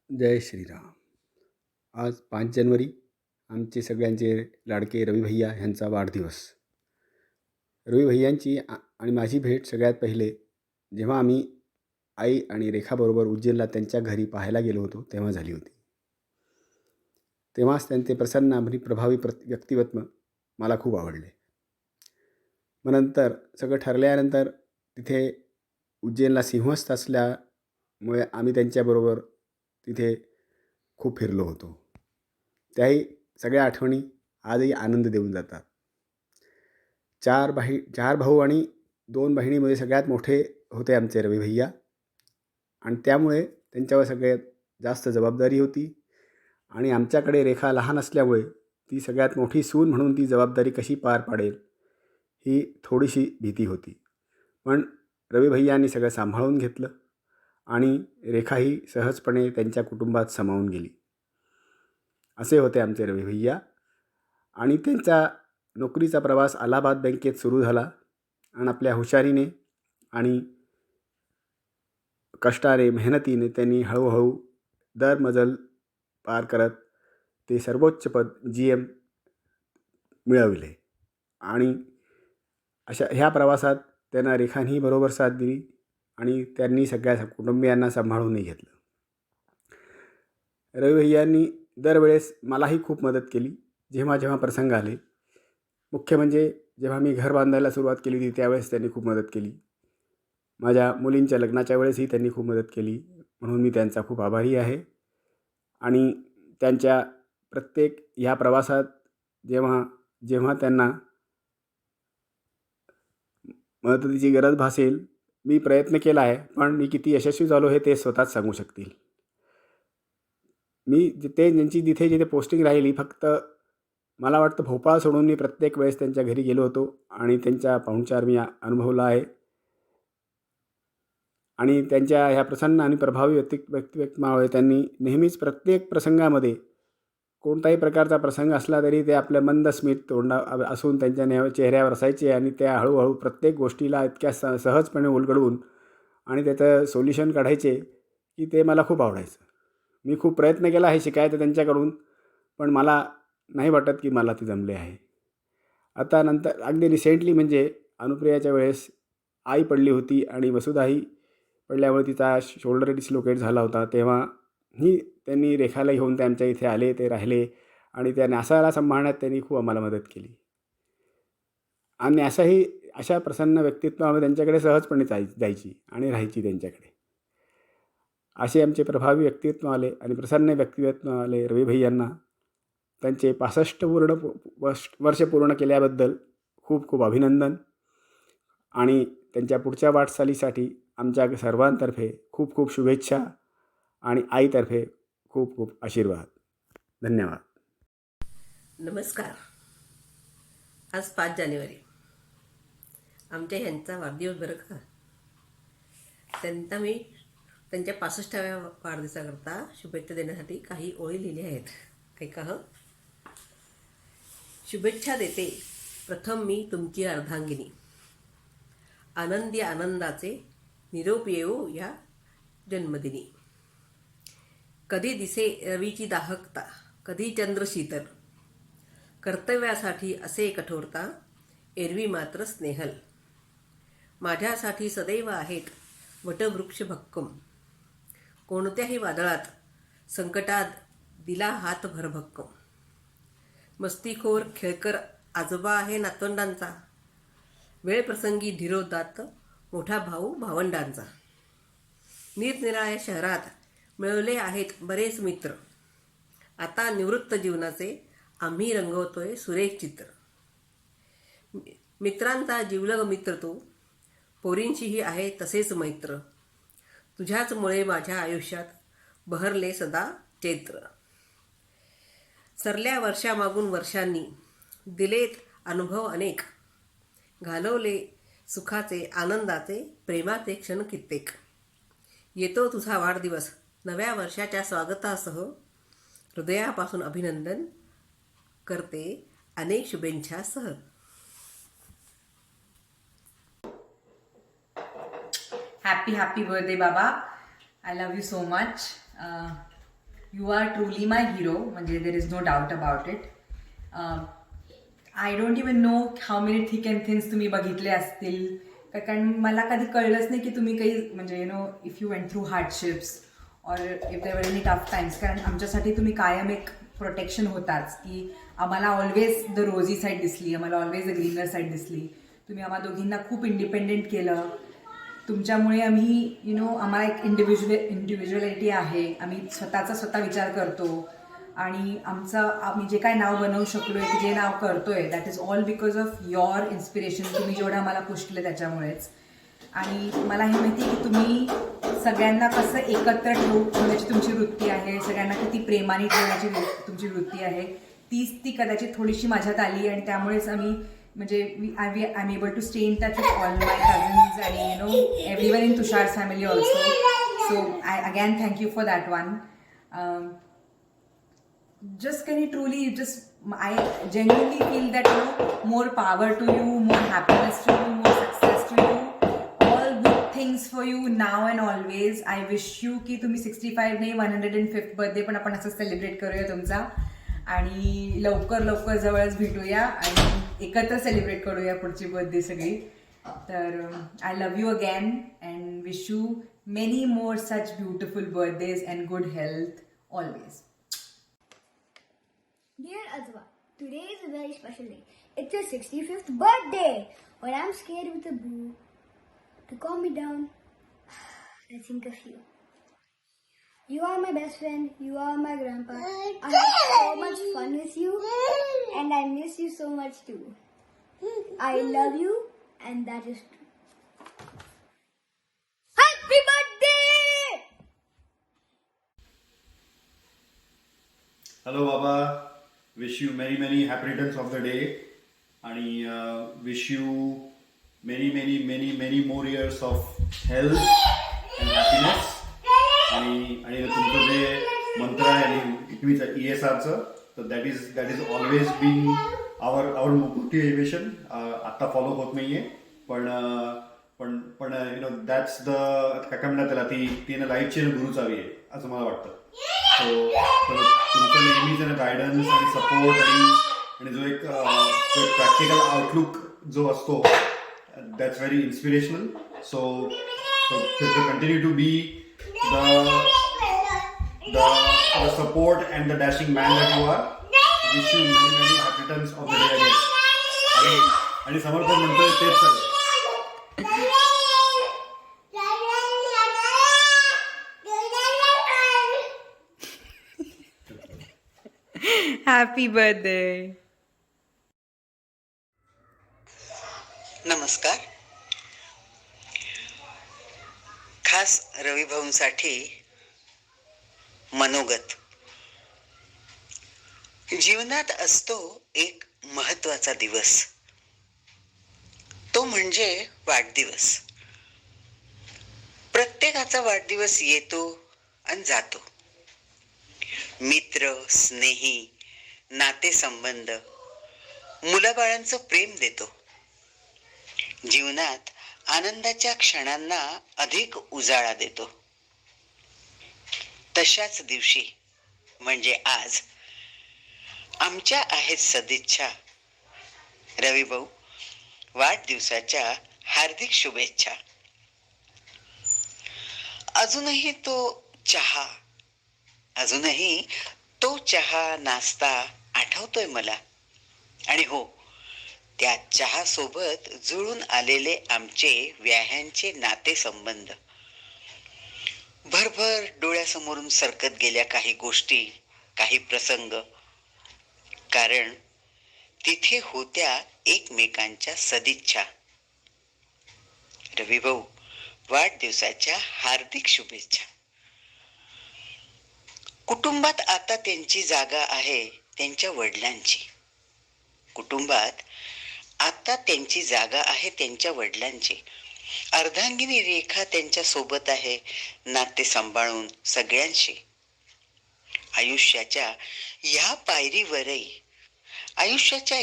जय श्रीराम. आज 5 जानेवारी आमचे सगळ्यांचे लाडके रवी भैया ह्यांचा वाढदिवस. रवी भैयांची आणि माझी भेट सगळ्यात पहिले जेव्हा आम्ही आई आणि रेखाबरोबर उज्जैनला त्यांच्या घरी पाहायला गेलो होतो तेव्हा झाली होती. तेव्हाच त्यांचे प्रसन्न आणि प्रभावी व्यक्तिमत्व मला खूप आवडले. मग नंतर सगळं ठरल्यानंतर तिथे उज्जैनला सिंहस्थ असल्यामुळे आम्ही त्यांच्याबरोबर तिथे खूप फिरलो होतो. त्याही सगळ्या आठवणी आजही आनंद देऊन जातात. 4 भाऊ आणि 2 बहिणीमध्ये सगळ्यात मोठे होते आमचे रवी भैया आणि त्यामुळे त्यांच्यावर सगळ्यात जास्त जबाबदारी होती आणि आमच्याकडे रेखा लहान असल्यामुळे ती सगळ्यात मोठी सून म्हणून ती जबाबदारी कशी पार पाडेल ही थोडीशी भीती होती. पण रवी भैयांनी सगळं सांभाळून घेतलं आणि रेखाही सहजपणे त्यांच्या कुटुंबात सामावून गेली. असे होते आमचे रवी भैया आणि त्यांचा नोकरीचा प्रवास अलाहाबाद बँकेत सुरू झाला आणि आपल्या हुशारीने आणि कष्टाने मेहनतीने त्यांनी हळूहळू दरमजल पार करत ते सर्वोच्च पद GM मिळवले आणि ह्या प्रवासात त्यांना रेखांनी बरोबर साथ दिली आणि त्यांनी सगळ्या कुटुंबियांना सांभाळूनही घेतलं. रवी भैयांनी दरवेळेस मलाही खूप मदत केली जेव्हा जेव्हा प्रसंग आले. मुख्य म्हणजे जेव्हा मी घर बांधायला सुरुवात केली होती त्यावेळेस त्यांनी खूप मदत केली. माझ्या मुलींच्या लग्नाच्या वेळेसही त्यांनी खूप मदत केली, म्हणून मी त्यांचा खूप आभारी आहे. आणि त्यांच्या प्रत्येक ह्या प्रवासात जेव्हा जेव्हा त्यांना मदतीची गरज भासेल मी प्रयत्न केला आहे, पण मी किती यशस्वी झालो हे ते स्वतःच सांगू शकतील. मी जिथे जिथे पोस्टिंग राहिली फक्त मला वाटतं भोपाळ सोडून मी प्रत्येक वेळेस त्यांच्या घरी गेलो होतो आणि त्यांचा पाहुणचार मी अनुभवला आहे. आणि त्यांच्या ह्या प्रसन्न आणि प्रभावी व्यक्तिमत्वामुळे त्यांनी नेहमीच प्रत्येक प्रसंगामध्ये कोणताही प्रकारचा प्रसंग असला तरी ते आपलं मंद स्मित तोंडा असून त्यांच्या चेहऱ्यावर असायचे आणि त्या हळूहळू प्रत्येक गोष्टीला इतक्या सहजपणे उलगडून आणि त्याचं सोल्युशन काढायचे की ते मला खूप आवडायचं. मी खूप प्रयत्न केला हे शिकायचं त्यांच्याकडून, पण मला नाही वाटत की मला ते जमले आहे. आता नंतर अगदी रिसेंटली म्हणजे अनुप्रियाच्या वेळेस आई पडली होती आणि वसुधाही पडल्यामुळे तिचा शोल्डर डिस्लोकेट झाला होता. तेव्हाही त्यांनी रेखाला घेऊन त्यांच्या इथे आले, ते राहिले आणि त्या न्यासाला सांभाळण्यात त्यांनी खूप आम्हाला मदत केली. आणि अशा प्रसन्न व्यक्तित्वामुळे त्यांच्याकडे सहजपणे जायची आणि राहायची त्यांच्याकडे. असे आमचे प्रभावी व्यक्तित्व आले आणि प्रसन्न व्यक्तित्व आले रवी भैयांना त्यांचे 65 वर्ष पूर्ण केल्याबद्दल खूप खूप अभिनंदन आणि त्यांच्या पुढच्या वाटचालीसाठी आमच्या सर्वांतर्फे खूप खूप शुभेच्छा आणि आईतर्फे खूप खूप आशीर्वाद. धन्यवाद. नमस्कार. आज 5 जानेवारी आमच्या ह्यांचा वाढदिवस बरं का. त्यांना मी त्यांच्या 65व्या वाढदिवसाकरता शुभेच्छा देण्यासाठी काही ओळी लिहिल्या आहेत. ऐका हं. शुभेच्छा देते प्रथम मी तुमची अर्धांगिनी. आनंदी आनंदाचे निरोप येऊ या जन्मदिनी. कधी दिसे रवीची दाहकता, कधी चंद्र शीतल. कर्तव्यासाठी असे कठोरता, एरवी मात्र स्नेहल. माझ्यासाठी सदैव आहेत वटवृक्ष भक्कम. कोणत्याही वादळात संकटात दिला हात भरभक्कम. मस्तीखोर खेळकर आजोबा आहे नातवंडांचा. वेळप्रसंगी धीरोदात्त मोठा भाऊ भावंडांचा. निरनिराळ्या शहरात मिळवले आहेत बरेच मित्र. आता निवृत्त जीवनाचे आम्ही रंगवतोय सुरेख चित्र. मित्रांचा जिवलग मित्र तू, पोरींशीही आहे तसेच मैत्र. तुझ्याचमुळे माझ्या आयुष्यात बहरले सदा चैत्र. सरल्या वर्षामागून वर्षांनी दिलेत अनुभव अनेक. घालवले सुखाचे आनंदाचे प्रेमाचे क्षण कित्येक. येतो तुझा वाढदिवस नव्या वर्षाच्या स्वागतासह. हृदयापासून अभिनंदन करते अनेक शुभेच्छासह. Happy birthday, Baba. I love you so much. You are truly my hero, म्हणजे there is no doubt about it. I don't even know how many thick and thins तुम्ही बघितले असतील, कारण मला कधी कळलंच नाही की तुम्ही काही म्हणजे if you went through hardships और if there were any tough times, कारण आमच्यासाठी तुम्ही कायम एक प्रोटेक्शन होताच, की आम्हाला ऑलवेज द रोझी साईड दिसली, आम्हाला ऑलवेज द ग्रीनर साईड दिसली. तुम्ही आम्हा दोघींना खूप इंडिपेंडेंट केलं. तुमच्यामुळे आम्ही आम्हाला एक इंडिव्हिज्युअलिटी आहे, आम्ही स्वतः विचार करतो आणि आम्ही जे काय नाव बनवू शकलो आहे, की जे नाव करतोय, that is all because of your inspiration. तुम्ही जेवढं आम्हाला पुश केलं त्याच्यामुळेच. आणि मला हे माहिती आहे की तुम्ही सगळ्यांना कसं एकत्र ठेवण्याची तुमची वृत्ती आहे, सगळ्यांना किती प्रेमाने ठेवण्याची तुमची वृत्ती आहे, ती कदाचित थोडीशी माझ्यात आली. आणि त्यामुळेच आम्ही म्हणजे I am able to stay in touch with all my cousins आणि everyone in Tushar's family also. So I again thank you for that one. just can you truly I genuinely feel that more power to you, more happiness to you, more success to you, all good things for you now and always. I wish you की तुम्ही 65 नाही 105th birthday पण आपण असं celebrate करूया तुमचा, आणि लवकर जवळच भेटूया आणि एकत्र सेलिब्रेट करूया पुढची बर्थडे सगळी. तर I love you again and wish you many more such beautiful birthdays and good health always. Dear Azwa, today is a very special day. It's your 65th birthday. When I'm scared with a boo, to calm me down, I think of you. You are my best friend. You are my grandpa. I have so much fun with you, and I miss you so much too. I love you, and that is true. Happy birthday! Hello Baba. Wish you many happy returns of the day, आणि wish you many more years of health and happiness. आणि तुमचं जे मंत्र आहे आणि ESRचं, तर that is always been our motivation. आत्ता फॉलो होत नाहीये, पण दॅट्स द काय म्हणतात त्याला, ती लाईफची गुरु चावी आहे असं मला वाटतं. सो तुमचं नेहमीच गायडन्स आणि सपोर्ट आणि जो एक प्रॅक्टिकल आउटलुक जो असतो, that's very inspirational. So continue to be the support and the dashing man that you are. Wish you many happy returns of the day again. आणि समर्पण म्हणतोय तेच सगळं. Happy birthday. नमस्कार. खास रविभाऊंसाठी मनोगत. जीवनात असतो एक महत्वाचा दिवस, तो म्हणजे वाढदिवस. प्रत्येकाचा वाढदिवस येतो आणि जातो. मित्र, स्नेही, नातेसंबंध, मुलाबाळांचं प्रेम देतो. जीवनात आनंदाच्या क्षणांना अधिक उजाळा देतो. तशाच दिवशी म्हणजे आज आमच्या आहेत सदिच्छा. रविभाऊ, वाढदिवसाच्या हार्दिक शुभेच्छा. अजूनही तो चहा नाश्ता आठवतोय मला. आणि हो, त्या चहा सोबत जुळून आलेले आमचे व्याह्यांचे नातेसंबंध. भरभर डोळ्यासमोरून सरकत गेल्या काही गोष्टी, काही प्रसंग, कारण तिथे होत्या एकमेकांच्या सदिच्छा. रविभाऊ, वाढदिवसाच्या हार्दिक शुभेच्छा. कुटुंबात आता त्यांची जागा आहे त्यांच्या वडिलांची. अर्धांगिनी रेखा त्यांच्या सोबत आहे, नाते सांभाळून सगळ्यांशी. आयुष्याच्या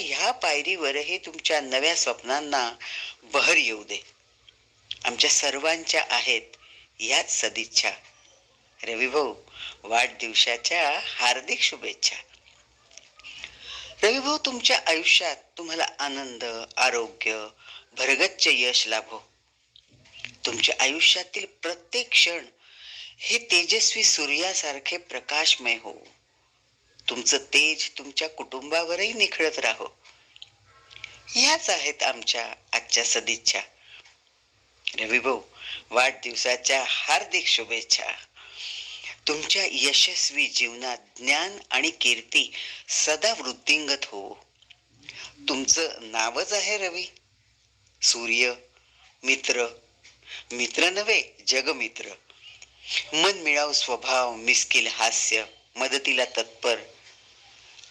ह्या पायरीवरही तुमच्या नव्या स्वप्नांना बहर येऊ दे. आमच्या सर्वांच्या आहेत याच सदिच्छा. रविभाऊ, वाढदिवसाच्या हार्दिक शुभेच्छा. रविभाऊ, तुमच्या आयुष्यात तुम्हाला आनंद, आरोग्य, भरगच्च यश लाभो. तुमच्या आयुष्यातील प्रत्येक क्षण हे तेजस्वी सूर्यासारखे प्रकाशमय हो. तुमचं तेज तुमच्या कुटुंबावरही निखळत राहो. ह्याच आहेत आमच्या आजच्या सदिच्छा. रविभाऊ, वाढदिवसाच्या हार्दिक शुभेच्छा. तुमच्या यशस्वी जीवनात ज्ञान आणि कीर्ती सदा वृद्धिंगत हो. तुमचं नावच आहे रवी. सूर्य, मित्र, मित्र नव्हे जगमित्र. मनमिळाऊ स्वभाव, मिस्किल हास्य, मदतीला तत्पर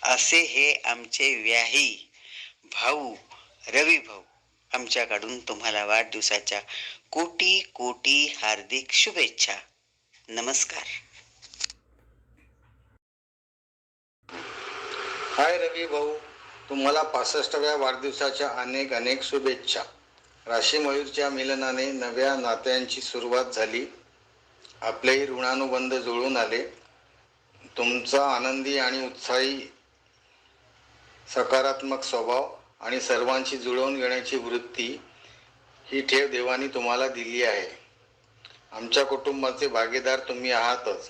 असे हे आमचे व्याही भाऊ रवी भाऊ. आमच्याकडून तुम्हाला वाढदिवसाच्या कोटी कोटी हार्दिक शुभेच्छा. नमस्कार. हाय रवी भाऊ, तुम्हाला 65व्या वाढदिवसाच्या अनेक अनेक शुभेच्छा. राशी मयूरच्या मिलनाने नव्या नात्यांची सुरुवात झाली. आपलेही ऋणानुबंध जुळून आले. तुमचा आनंदी आणि उत्साही सकारात्मक स्वभाव आणि सर्वांशी जुळवून घेण्याची वृत्ती ही ठेव देवाने तुम्हाला दिली आहे. आमच्या कुटुंबाचे भागीदार तुम्ही आहातच,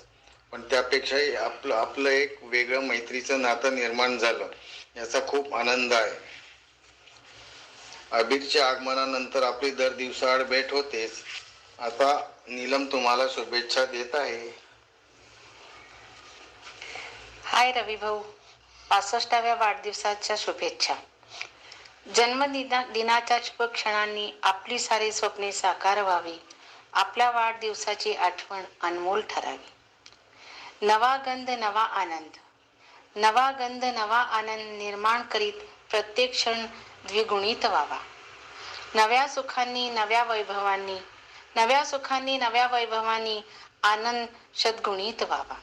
पण त्यापेक्षाही आपलं एक वेगळं मैत्रीचं नातं निर्माण झालं याचा खूप आनंद आहे. अबीरच्या आगमनानंतर आपली दर दिवसाआड भेट होतेच. आता नीलम तुम्हाला शुभेच्छा देत आहे. हाय रवी भाऊ, 65व्या वाढदिवसाच्या शुभेच्छा. दिनाच्या शुभ क्षणांनी आपली सारी स्वप्ने साकार व्हावी. आपल्या वाढदिवसाची आठवण अनमोल ठरावी. नवा गंध नवा आनंद, नवा गंध नवा आनंद निर्माण करीत प्रत्येक क्षण द्विगुणित व्हावा. नव्या सुखांनी नव्या वैभवांनी आनंद शतगुणित व्हावा.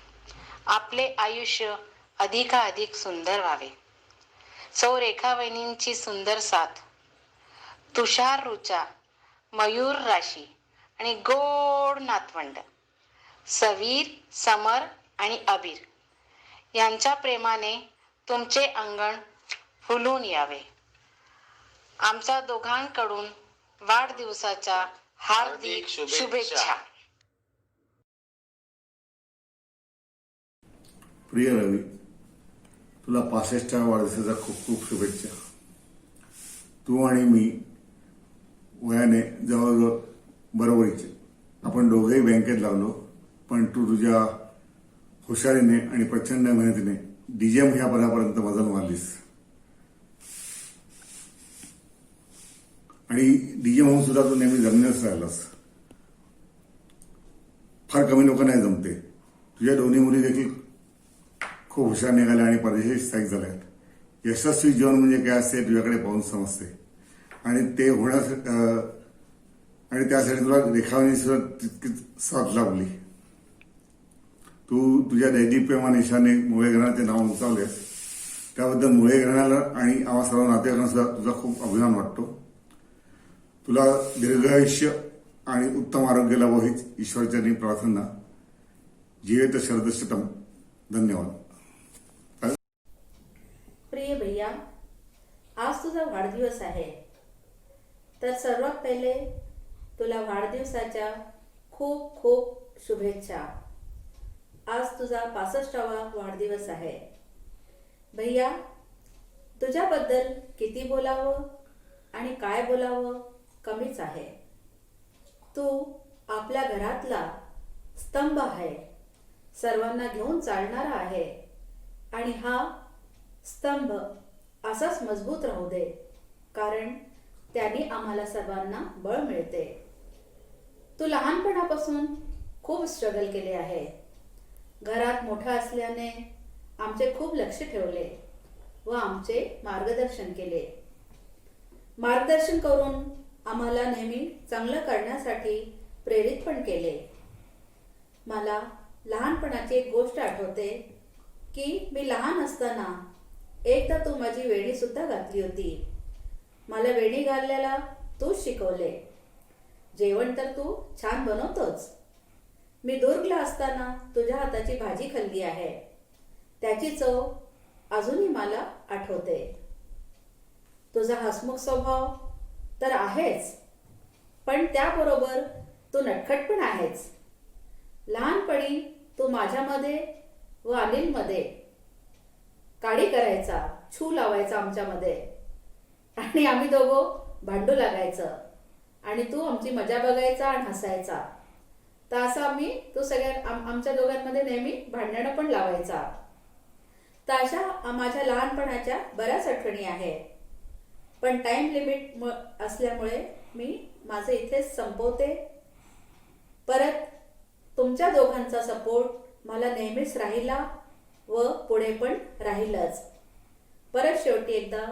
आपले आयुष्य अधिकाधिक सुंदर व्हावे. सौ रेखा वहिनींची सुंदर साथ, तुषार रुचा, मयूर राशी आणि गोड नातवंड सवीर, समर आणि अबीर यांच्या प्रेमाने तुमचे अंगण फुलून यावे. आमच्या दोघांकडून वाढदिवसाच्या हार्दिक शुभेच्छा. प्रिय रवी, तुला 65व्या वाढदिवसाच्या खूप खूप शुभेच्छा. तू आणि मी वयाने जवळजवळ बरोबरीचे. आपण दोघेही बँकेत लागलो, पण तू तुझ्या हुशारीने आणि प्रचंड मेहनतीने डीजीएम ह्या पदापर्यंत मजल मारलीस. आणि डीजीएम होऊन सुद्धा तू नेहमी जमिनीवरच राहिलास. फार कमी लोकांना हे जमते. तुझ्या दोन्ही मुली देखील खूप हुशार निघाल्या आणि परदेशी स्थायिक झाल्या. यशस्वी जीवन म्हणजे काय असते तुझ्याकडे पाहून समजते. आणि ते होण्यासाठी आणि त्यासाठी तुला रेखावणी सुद्धा तितकीच साथ लाभली. तू तुझ्या दैदिप्यमान ईशाने मुळे घराण्याचे नाव उंचावलेस. त्याबद्दल मुळे घराण्याला आणि आम्हा सर्व नातेवाईकांना सुद्धा तुझा खूप अभिमान वाटतो. तुला दीर्घायुष्य आणि उत्तम आरोग्य लाभो हीच ईश्वरचरणी प्रार्थना. जीवेत शरदशतम. धन्यवाद. प्रिय भैया, आज तुझा वाढदिवस आहे, तर सर्वात पहिले तुला वाढदिवसाच्या खूप खूप शुभेच्छा. आज तुझा 65वा वाढदिवस आहे. भैया, तुझ्याबद्दल किती बोलावं आणि काय बोलावं कमीच आहे. तू आपल्या घरातला स्तंभ आहे, सर्वांना घेऊन चालणारा आहे. आणि हा स्तंभ असाच मजबूत राहू दे, कारण त्याने आम्हाला सर्वांना बळ मिळते. तू लहानपणापासून खूप स्ट्रगल केले आहे. घरात मोठा असल्याने आमचे खूप लक्ष ठेवले व आमचे मार्गदर्शन केले. मार्गदर्शन करून आम्हाला नेहमी चांगलं करण्यासाठी प्रेरित पण केले. मला लहानपणाची एक गोष्ट आठवते की मी लहान असताना एकदा तू माझी वेणी सुद्धा घातली होती. मला वेणी घालायला तूच शिकवले. जेवण तर तू छान बनवतोच. मी दुर्गला असताना तुझ्या हाताची भाजी खाल्ली आहे. त्याची चव अजूनही मला आठवते. तुझा हसमुख स्वभाव तर आहेच, पण त्याबरोबर तू नटखट पण आहेच. लहानपणी तू माझ्यामध्ये व अनिलमध्ये काडी करायचा, छू लावायचा आमच्यामध्ये, आणि आम्ही दोघं भांडू लागायचं आणि तू आमची मजा बघायचा आणि हसायचा. तर असं तू आमच्या दोघांमध्ये नेहमी भांडणं पण लावायचा. तर अशा माझ्या लहानपणाच्या बऱ्याच आठवणी आहेत. पण टाइम लिमिट असल्यामुळे मी माझं इथेच संपवते. परत तुमच्या दोघांचा सपोर्ट मला नेहमीच राहिला व पुढे पण राहीलच. परत शेवटी एकदा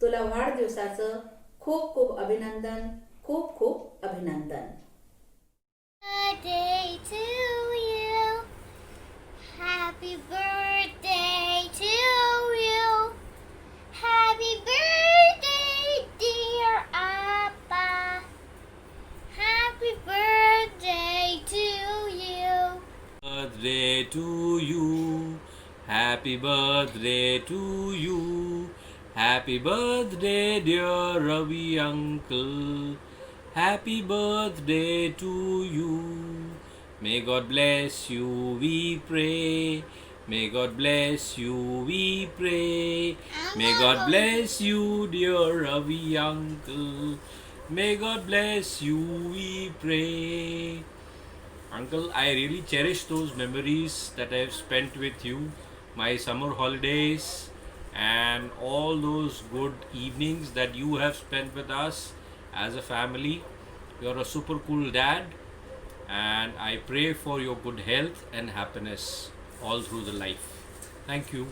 तुला वाढदिवसाचं खूप खूप अभिनंदन, खूप खूप अभिनंदन. Birthday to you. Happy birthday to you. Happy birthday, dear Appa. Happy birthday to you. Birthday to you. Happy birthday to you. Happy birthday, dear Ravi uncle. Happy birthday to you. May God bless you, we pray. May God bless you, we pray. May God bless you, dear Ravi uncle. May God bless you, we pray. Uncle, I really cherish those memories that I have spent with you, my summer holidays, and all those good evenings that you have spent with us as a family. You're a super cool dad, and I pray for your good health and happiness all through the life. Thank you.